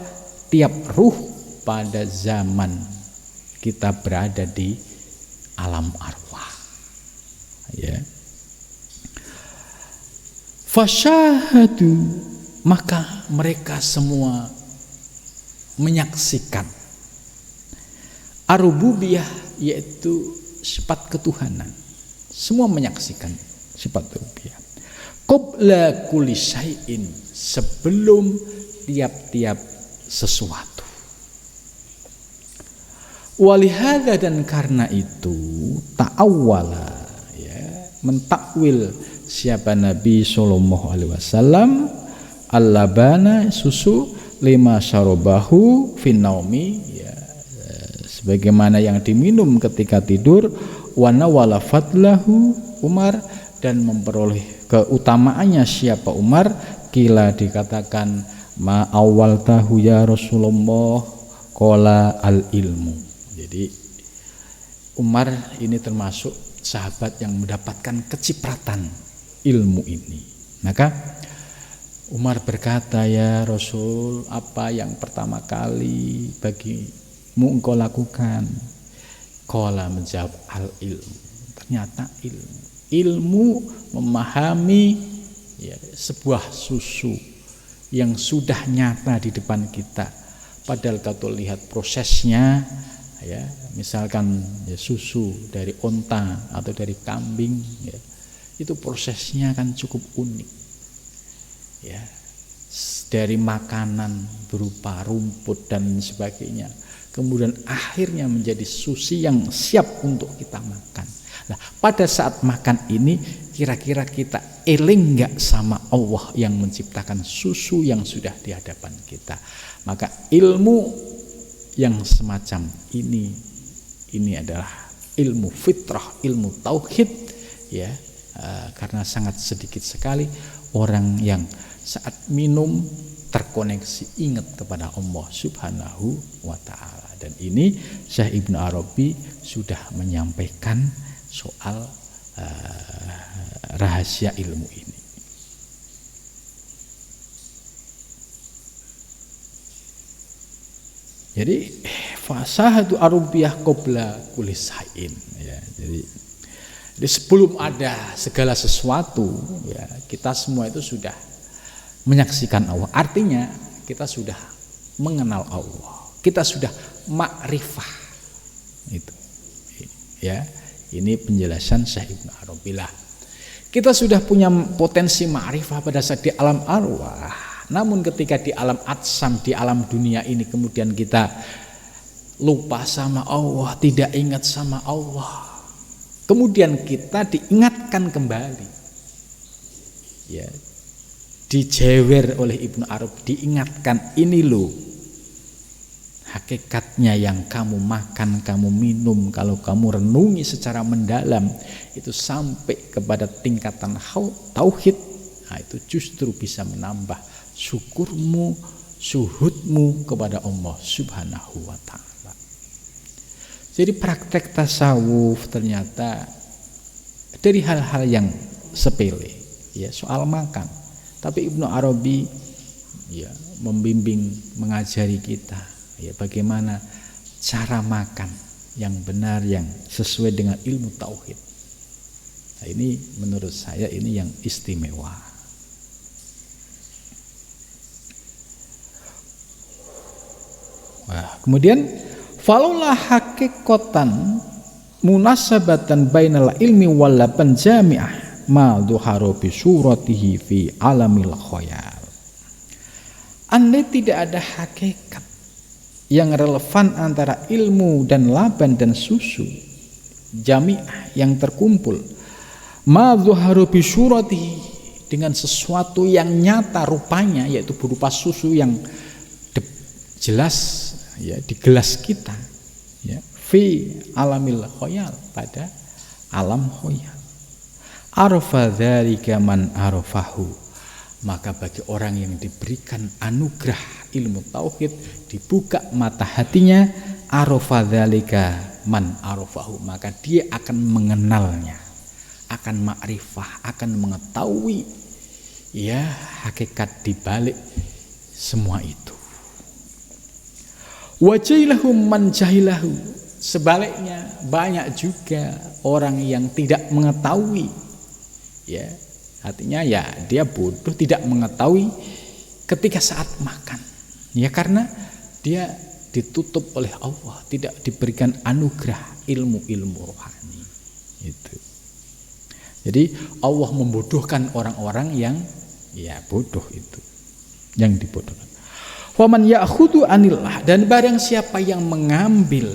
tiap ruh pada zaman kita berada di alam arwah ya. Fasyahadu, maka mereka semua menyaksikan ar-rububiyah, yaitu sifat ketuhanan. Semua menyaksikan sifat rububiyah. Qabla kulli syai'in, sebelum tiap-tiap sesuatu. Walihada, dan karena itu ta'awwala ya, mentakwil siapa Nabi sallallahu alaihi wasallam al-labana, susu, lima syarabahu fin naumi ya, sebagaimana yang diminum ketika tidur, wa nawala fadlahu Umar, dan memperoleh keutamaannya siapa Umar, kila dikatakan ma awal tahu ya Rasulullah, qala al ilmu. Jadi Umar ini termasuk sahabat yang mendapatkan kecipratan ilmu ini. Maka Umar berkata, ya Rasul, apa yang pertama kali bagimu engkau lakukan? Qala menjawab al-ilmu. Ternyata ilmu memahami ya, sebuah susu yang sudah nyata di depan kita. Padahal kalau lihat prosesnya, ya, misalkan ya, susu dari onta atau dari kambing, ya, itu prosesnya kan cukup unik, ya, dari makanan berupa rumput dan sebagainya, kemudian akhirnya menjadi susu yang siap untuk kita makan. Nah, pada saat makan ini kira-kira kita eling nggak sama Allah yang menciptakan susu yang sudah di hadapan kita? Maka ilmu yang semacam ini adalah ilmu fitrah, ilmu tauhid, ya, karena sangat sedikit sekali orang yang saat minum terkoneksi ingat kepada Allah Subhanahu wa ta'ala. Dan ini Syekh Ibnu Arabi sudah menyampaikan soal rahasia ilmu ini. Jadi fasahatu arubiyah qabla kulli syai'in, ya. Jadi sebelum ada segala sesuatu, ya, kita semua itu sudah menyaksikan Allah. Artinya kita sudah mengenal Allah. Kita sudah ma'rifah. Itu. Ya, ini penjelasan Syekh Ibnu Arabi lah. Kita sudah punya potensi ma'rifah pada saat di alam arwah. Namun ketika di alam atsam, di alam dunia ini kemudian kita lupa sama Allah, tidak ingat sama Allah. Kemudian kita diingatkan kembali. Ya, dijewer oleh Ibnu Arabi, diingatkan ini loh hakikatnya yang kamu makan, kamu minum, kalau kamu renungi secara mendalam itu sampai kepada tingkatan tauhid, nah itu justru bisa menambah syukurmu, syuhudmu kepada Allah Subhanahu wa ta'ala. Jadi praktek tasawuf ternyata dari hal-hal yang sepele, ya, soal makan. Tapi Ibnu Arabi, ya, membimbing, mengajari kita, ya, bagaimana cara makan yang benar, yang sesuai dengan ilmu tauhid. Nah, ini menurut saya ini yang istimewa. Nah, kemudian falola hakikatan munasabatan bainal ilmi wal laban jami'ah ma dhuharu bi suratihi fi alamil khayal. Andai tidak ada hakikat yang relevan antara ilmu dan laban dan susu jami'ah yang terkumpul ma dhuharu bi suratihi dengan sesuatu yang nyata rupanya, yaitu berupa susu yang jelas, ya, di gelas kita, ya, fi alamil khayal, pada alam khayal. Arafa dzalika man arafahu, maka bagi orang yang diberikan anugerah ilmu tauhid, dibuka mata hatinya, arafa dzalika man arafahu, maka dia akan mengenalnya, akan ma'rifah, akan mengetahui, ya, hakikat dibalik semua itu. Wajilahum man jahilahu, sebaliknya banyak juga orang yang tidak mengetahui, ya, artinya ya dia bodoh, tidak mengetahui ketika saat makan, ya, karena dia ditutup oleh Allah, tidak diberikan anugerah ilmu-ilmu rohani itu. Jadi Allah membodohkan orang-orang yang, ya, bodoh itu, yang dibodohkan. Faman ya'khudhu anillah, dan barang siapa yang mengambil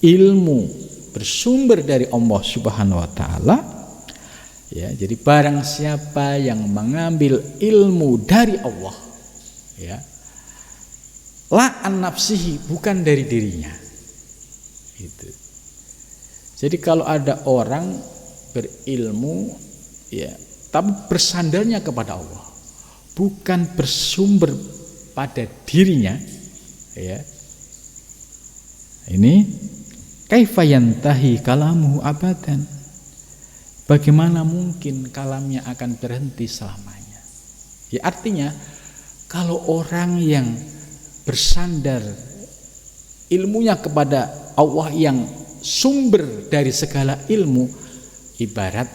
ilmu bersumber dari Allah Subhanahu wa ta'ala, ya, jadi barang siapa yang mengambil ilmu dari Allah, ya, la an nafsihi, bukan dari dirinya. Itu. Jadi kalau ada orang berilmu, ya, tapi bersandarnya kepada Allah, bukan bersumber pada dirinya, ya, ini Kaifa yantahi kalamuhu abadan? Bagaimana mungkin kalamnya akan berhenti selamanya? Ya artinya kalau orang yang bersandar ilmunya kepada Allah yang sumber dari segala ilmu, ibarat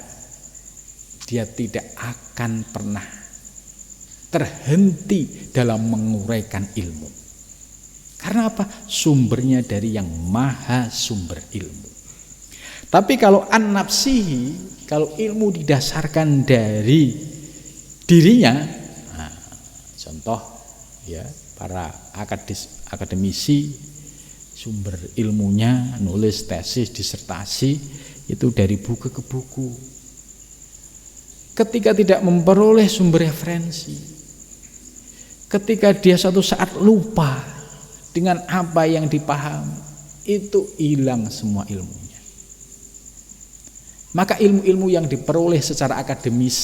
dia tidak akan pernah terhenti dalam menguraikan ilmu. Karena apa? Sumbernya dari yang maha sumber ilmu. Tapi kalau an-nafsihi, kalau ilmu didasarkan dari dirinya, nah, contoh ya para akademisi sumber ilmunya nulis tesis disertasi itu dari buku ke buku. Ketika tidak memperoleh sumber referensi, ketika dia suatu saat lupa dengan apa yang dipahami, itu hilang semua ilmunya. Maka ilmu-ilmu yang diperoleh secara akademis,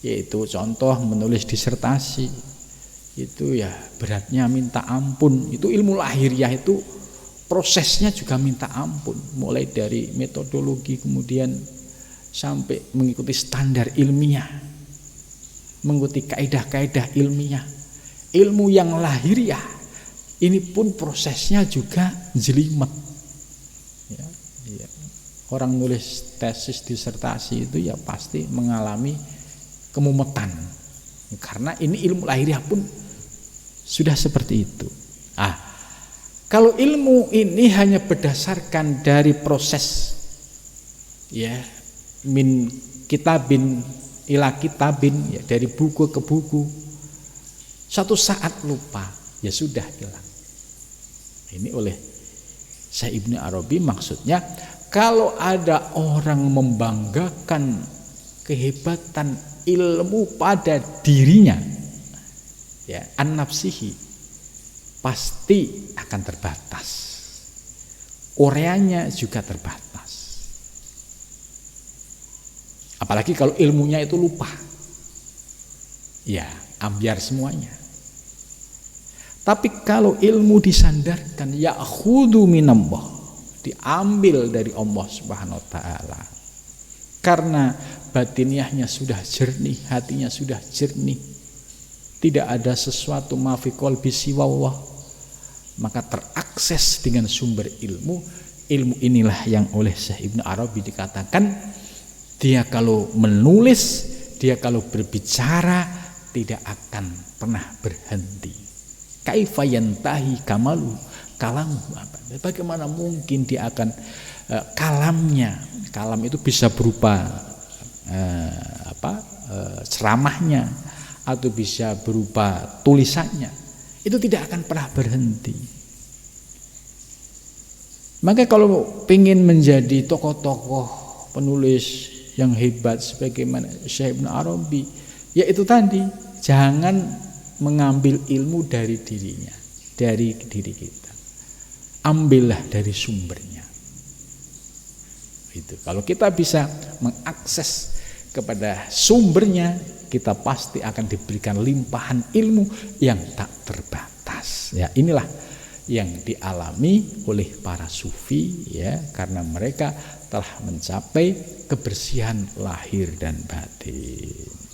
yaitu contoh menulis disertasi, itu ya beratnya minta ampun. Itu ilmu lahiriah, itu prosesnya juga minta ampun, mulai dari metodologi kemudian sampai mengikuti standar ilmiah, mengikuti kaidah-kaidah ilmiah. Ilmu yang lahiriah ini pun prosesnya juga jelimet. Ya. Orang nulis tesis disertasi itu ya pasti mengalami kemumetan, karena ini ilmu lahiriah pun sudah seperti itu. Kalau ilmu ini hanya berdasarkan dari proses ya min kitabin ila kitabin, ya dari buku ke buku, satu saat lupa, ya sudah hilang. Ini oleh Syekh Ibnu Arabi maksudnya, kalau ada orang membanggakan kehebatan ilmu pada dirinya, ya an-nafsihi, pasti akan terbatas. Ureanya juga terbatas. Apalagi kalau ilmunya itu lupa, ya ambiar semuanya. Tapi kalau ilmu disandarkan, ya'khudhu minallah, diambil dari Allah Subhanahu wa taala. Karena batiniahnya sudah jernih, hatinya sudah jernih, tidak ada sesuatu ma fi qalbi siwallah, maka terakses dengan sumber ilmu. Ilmu inilah yang oleh Syekh Ibnu Arabi dikatakan, dia kalau menulis, dia kalau berbicara tidak akan pernah berhenti. Kaifa yantahi kamalu kalamu, bagaimana mungkin dia akan kalam itu bisa berupa ceramahnya atau bisa berupa tulisannya, itu tidak akan pernah berhenti. Maka kalau ingin menjadi tokoh-tokoh penulis yang hebat sebagaimana Syekh Ibnu Arabi, ya itu tadi, jangan mengambil ilmu dari dirinya, dari diri kita. Ambillah dari sumbernya. Itu kalau kita bisa mengakses kepada sumbernya, kita pasti akan diberikan limpahan ilmu yang tak terbatas. Ya, inilah yang dialami oleh para sufi, ya, karena mereka telah mencapai kebersihan lahir dan batin.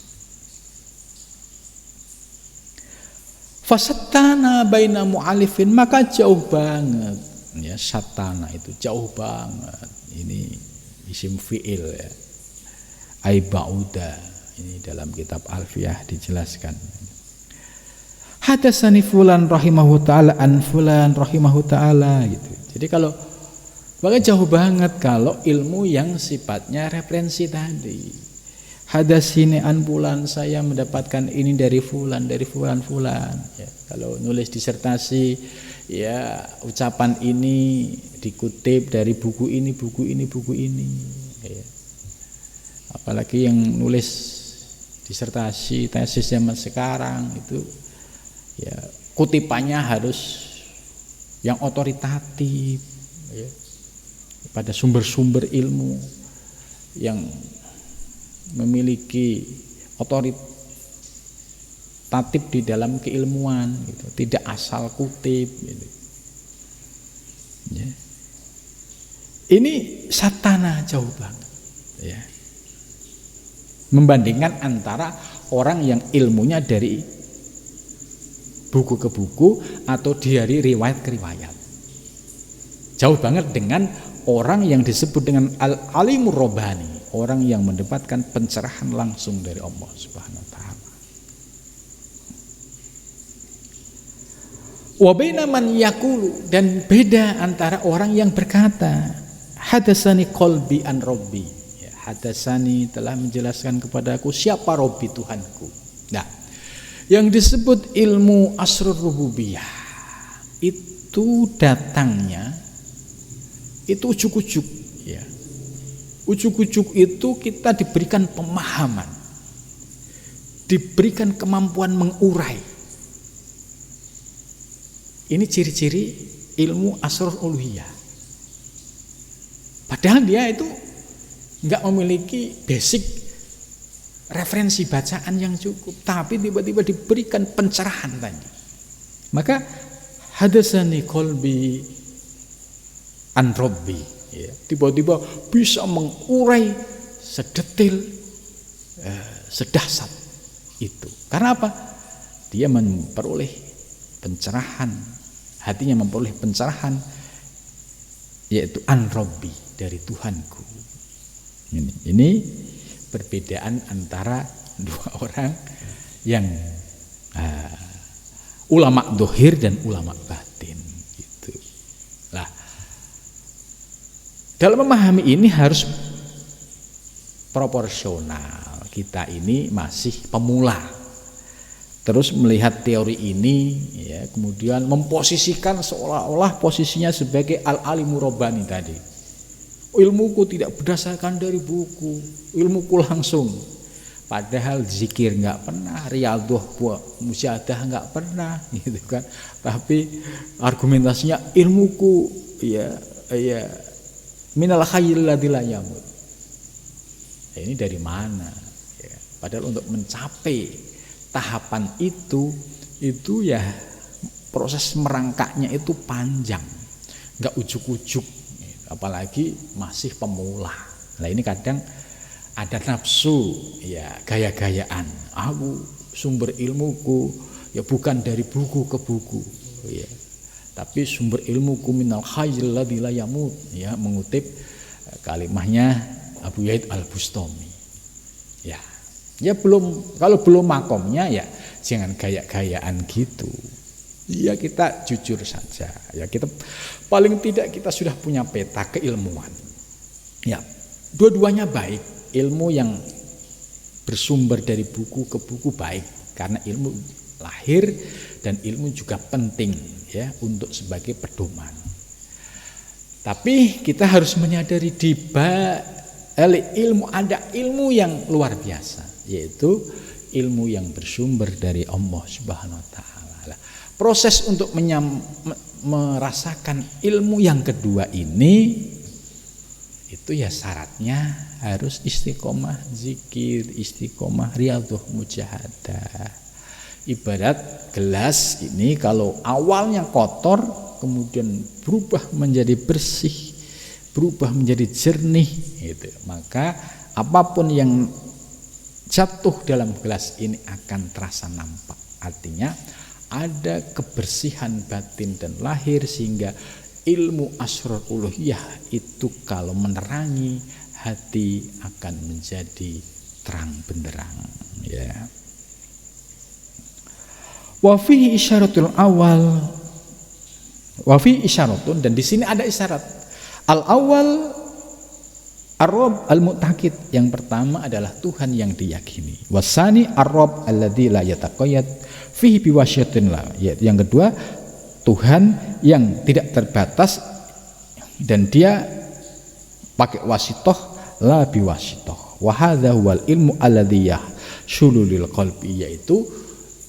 Fasatana baina mu'alifin, maka jauh banget, ya, satana itu jauh banget. Ini isim fi'il, ya, ai ba'uda. Ini dalam kitab Alfiyah dijelaskan. Hadatsani fulan rahimahu ta'ala an fulan rahimahu ta'ala, gitu. Jadi kalau maka jauh banget kalau ilmu yang sifatnya referensi tadi. Hadasini an fulan, saya mendapatkan ini dari fulan fulan. Ya, kalau nulis disertasi, ya ucapan ini dikutip dari buku ini. Ya. Apalagi yang nulis disertasi, tesis zaman sekarang itu, ya kutipannya harus yang otoritatif, ya, pada sumber-sumber ilmu yang memiliki otoritatif di dalam keilmuan, gitu. Tidak asal kutip, gitu. Ya. Ini satana jauh banget ya. Membandingkan antara orang yang ilmunya dari buku ke buku atau dari riwayat ke riwayat. Jauh banget dengan orang yang disebut dengan al-alimur robbani, orang yang mendapatkan pencerahan langsung dari Allah Subhanahu wa taala. Wa baina man yaqulu, dan beda antara orang yang berkata hadatsani qalbi an rabbi. Ya, hadatsani telah menjelaskan kepadaku siapa Rabbi Tuhanku. Nah, yang disebut ilmu asrur rububiyah itu datangnya itu ujuk-ujuk ya. Ujuk-ujuk itu kita diberikan pemahaman, diberikan kemampuan mengurai. Ini ciri-ciri ilmu asror uluhiyah. Padahal dia itu nggak memiliki basic referensi bacaan yang cukup, tapi tiba-tiba diberikan pencerahan tadi. Maka hadatsani qalbi an rabbi ya, tiba-tiba bisa mengurai sedetil sedahsyat itu. Karena apa? Dia memperoleh pencerahan, hatinya memperoleh pencerahan, yaitu an rabbi, dari Tuhanku. Ini perbedaan antara dua orang yang ulama dohir dan ulama batin gitu. Lah, dalam memahami ini harus proporsional. Kita ini masih pemula. Terus melihat teori ini ya, kemudian memposisikan seolah-olah posisinya sebagai al-alimur robbani tadi. Ilmuku tidak berdasarkan dari buku, ilmuku langsung. Padahal zikir nggak pernah, riyadhah musyahadah nggak pernah, gitu kan. Tapi argumentasinya ilmuku ya minal khayyil ladzi la yamut. Ini dari mana? Ya, padahal untuk mencapai tahapan itu ya proses merangkaknya itu panjang, nggak ujuk-ujuk. Apalagi masih pemula. Nah ini kadang ada nafsu ya, gaya-gayaan. Aku sumber ilmuku ya bukan dari buku ke buku ya, tapi sumber ilmuku minal khayyil ladzi la yamut ya, mengutip kalimahnya Abu Yazid Al-Bustami. Ya belum, kalau belum makomnya ya jangan gaya-gayaan gitu. Ya kita jujur saja ya, kita paling tidak kita sudah punya peta keilmuan. Ya, dua-duanya baik. Ilmu yang bersumber dari buku ke buku baik, karena ilmu lahir dan ilmu juga penting ya untuk sebagai pedoman. Tapi kita harus menyadari di balik ilmu ada ilmu yang luar biasa, yaitu ilmu yang bersumber dari Allah Subhanahu wa taala. Proses untuk merasakan ilmu yang kedua ini itu ya syaratnya harus istiqomah zikir, istiqomah riyadhah mujahadah. Ibarat gelas ini kalau awalnya kotor kemudian berubah menjadi bersih, berubah menjadi jernih gitu. Maka apapun yang jatuh dalam gelas ini akan terasa nampak. Artinya ada kebersihan batin dan lahir, sehingga ilmu asror uluhiyah itu kalau menerangi hati akan menjadi terang benderang ya. Wa fihi isyaratul awal, wa fi isyaratun, dan di sini ada isyarat. Al awal ar-rabb al-mu'taqid, yang pertama adalah Tuhan yang diyakini. Wasani ar-rabb alladzi la yataqayyad fihi biwasyatin la, yaitu yang kedua Tuhan yang tidak terbatas dan dia pakai wasitoh la biwasitoh. Wa hadza huwal ilmu alladzi yahsulu lil qalbi, yaitu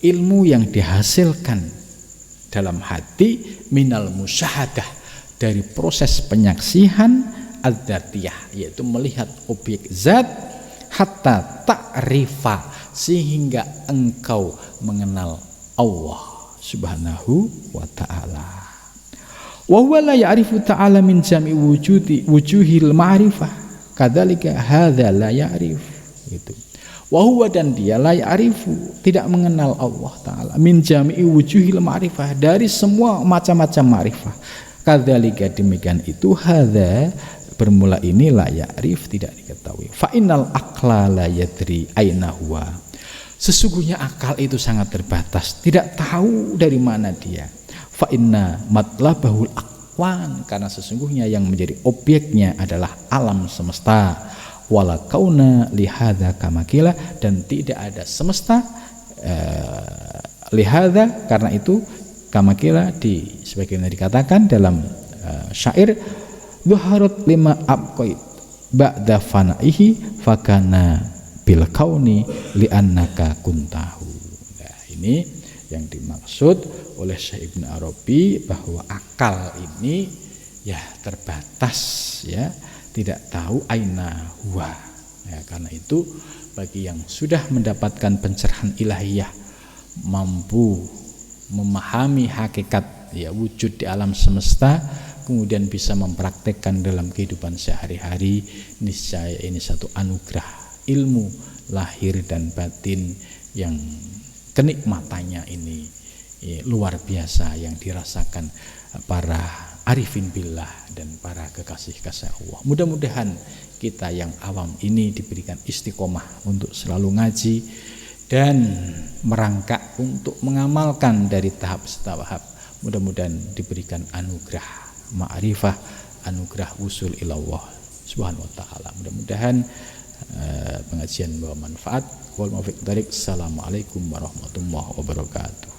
ilmu yang dihasilkan dalam hati minal musyahadah, dari proses penyaksihan adzatiyah, yaitu melihat objek zat, hatta ta'rifa, sehingga engkau mengenal Allah Subhanahu wa ta'ala. Wa huwa la ya'rifu ta'ala min jami' wujuhil ma'rifah. Kadzalika hadza la ya'rif. Gitu. Wa huwa dan dia la ya'rifu, tidak mengenal Allah taala min jami'i wujuhil ma'rifah, dari semua macam-macam ma'rifah. Kadzalika demikian itu hadza bermula ini la ya'rif, tidak diketahui. Fa innal aqla la yadri aina huwa. Sesungguhnya akal itu sangat terbatas, tidak tahu dari mana dia. Fa inna matlabahul aqwan, karena sesungguhnya yang menjadi objeknya adalah alam semesta. Wala kauna lihadza kamakila, dan tidak ada semesta lihadza, karena itu kamakila sebagaimana dikatakan dalam syair, dhuharat lima abqait ba'da fanaihi fakana bil kauni li'annaka kuntahu. Nah, ini yang dimaksud oleh Syekh Ibnu Arabi, bahwa akal ini ya terbatas, ya tidak tahu aina huwa. Ya, karena itu bagi yang sudah mendapatkan pencerahan ilahiyah, mampu memahami hakikat ya wujud di alam semesta, kemudian bisa mempraktekkan dalam kehidupan sehari-hari, niscaya ini satu anugerah ilmu lahir dan batin yang kenikmatannya ini luar biasa, yang dirasakan para arifin billah dan para kekasih-kasih Allah. Mudah-mudahan kita yang awam ini diberikan istiqomah untuk selalu ngaji dan merangkak untuk mengamalkan dari tahap setahap. Mudah-mudahan diberikan anugerah ma'rifah, anugerah usul ilallah subhanahu wa ta'ala. Mudah-mudahan pengajian membawa manfaat. Wal muwaffiq. Assalamualaikum warahmatullahi wabarakatuh.